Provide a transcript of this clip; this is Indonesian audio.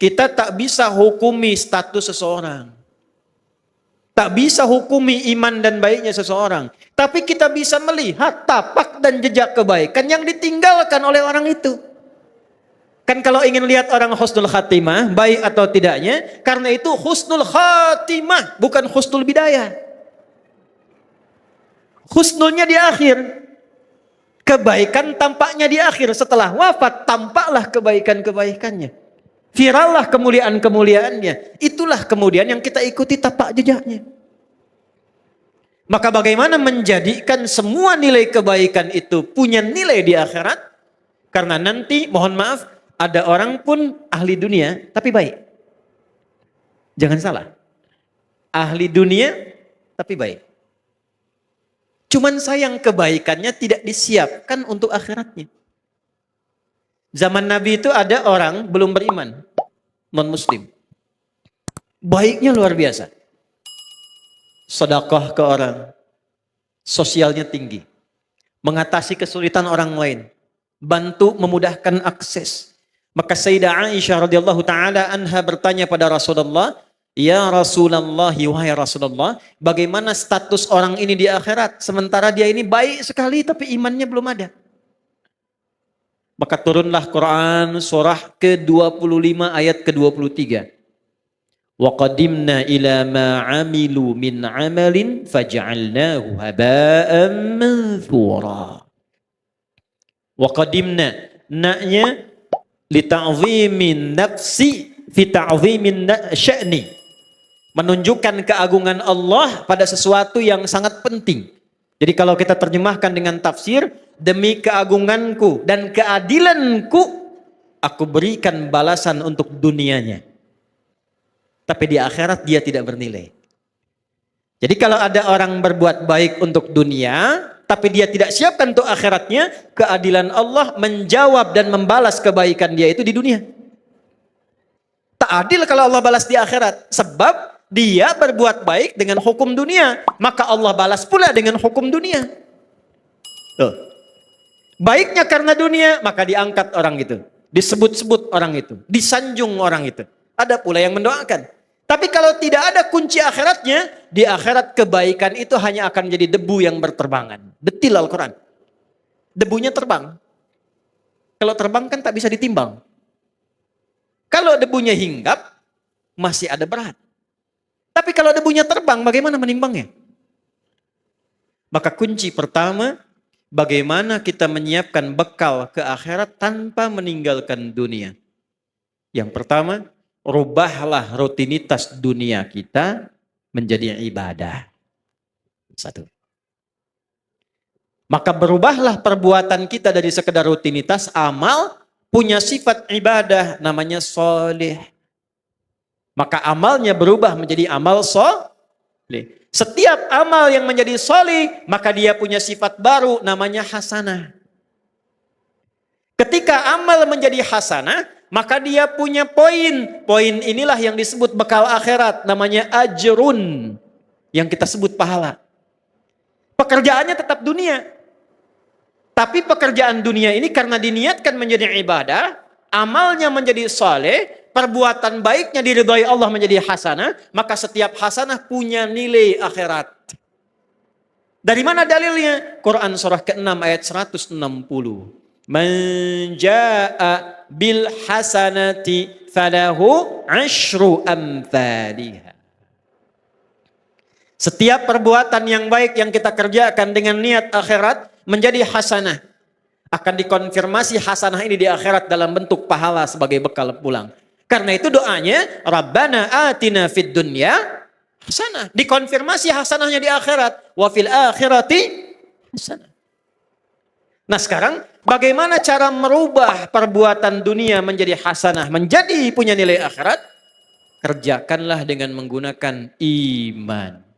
Kita tak bisa hukumi status seseorang. Tak bisa hukumi iman dan baiknya seseorang. Tapi kita bisa melihat tapak dan jejak kebaikan yang ditinggalkan oleh orang itu. Kan kalau ingin lihat orang husnul khatimah, baik atau tidaknya, karena itu husnul khatimah, bukan husnul bidayah. Husnulnya di akhir. Kebaikan tampaknya di akhir. Setelah wafat, tampaklah kebaikan-kebaikannya. Virallah kemuliaan-kemuliaannya. Itulah kemudian yang kita ikuti tapak jejaknya. Maka bagaimana menjadikan semua nilai kebaikan itu punya nilai di akhirat? Karena nanti, mohon maaf, ada orang pun ahli dunia tapi baik. Jangan salah. Ahli dunia tapi baik. Cuman sayang kebaikannya tidak disiapkan untuk akhiratnya. Zaman Nabi itu ada orang belum beriman, non-muslim. Baiknya luar biasa. Sedekah ke orang. Sosialnya tinggi. Mengatasi kesulitan orang lain. Bantu memudahkan akses. Maka Sayyidah Aisyah radhiyallahu taala anha bertanya pada Rasulullah, "Ya Rasulullah, wahai Rasulullah, bagaimana status orang ini di akhirat sementara dia ini baik sekali tapi imannya belum ada?" Maka turunlah Quran surah ke-25 ayat ke-23. Wa qadimna ila ma 'amilu min 'amalin faj'alnahu haba'an manthura. Wa qadimna na'nya li ta'zimin nafsi fi ta'zimin sya'ni. Menunjukkan keagungan Allah pada sesuatu yang sangat penting. Jadi kalau kita terjemahkan dengan tafsir, demi keagunganku dan keadilanku, aku berikan balasan untuk dunianya. Tapi di akhirat dia tidak bernilai. Jadi kalau ada orang berbuat baik untuk dunia, tapi dia tidak siapkan untuk akhiratnya, keadilan Allah menjawab dan membalas kebaikan dia itu di dunia. Tak adil kalau Allah balas di akhirat. Sebab dia berbuat baik dengan hukum dunia. Maka Allah balas pula dengan hukum dunia. Tuh. Baiknya karena dunia, maka diangkat orang itu. Disebut-sebut orang itu. Disanjung orang itu. Ada pula yang mendoakan. Tapi kalau tidak ada kunci akhiratnya, di akhirat kebaikan itu hanya akan menjadi debu yang berterbangan. Detil Al-Quran. Debunya terbang. Kalau terbang kan tak bisa ditimbang. Kalau debunya hinggap, masih ada berat. Tapi kalau debunya terbang, bagaimana menimbangnya? Maka kunci pertama, bagaimana kita menyiapkan bekal ke akhirat tanpa meninggalkan dunia. Yang pertama, rubahlah rutinitas dunia kita menjadi ibadah. Satu. Maka berubahlah perbuatan kita dari sekedar rutinitas amal, punya sifat ibadah namanya soleh. Maka amalnya berubah menjadi amal soleh. Setiap amal yang menjadi soleh, maka dia punya sifat baru namanya hasanah. Ketika amal menjadi hasanah, maka dia punya poin. Poin inilah yang disebut bekal akhirat, namanya ajrun. Yang kita sebut pahala. Pekerjaannya tetap dunia. Tapi pekerjaan dunia ini karena diniatkan menjadi ibadah, amalnya menjadi saleh, perbuatan baiknya diridhai Allah menjadi hasanah, maka setiap hasanah punya nilai akhirat. Dari mana dalilnya? Quran surah ke-6 ayat 160. Man jaa'a bil hasanati falahu 'asyru amthaliha. Setiap perbuatan yang baik yang kita kerjakan dengan niat akhirat menjadi hasanah. Akan dikonfirmasi hasanah ini di akhirat dalam bentuk pahala sebagai bekal pulang. Karena itu doanya, Rabbana atina fid dunya hasanah. Dikonfirmasi hasanahnya di akhirat. Wa fil akhirati hasanah. Nah sekarang, bagaimana cara merubah perbuatan dunia menjadi hasanah, menjadi punya nilai akhirat? Kerjakanlah dengan menggunakan iman.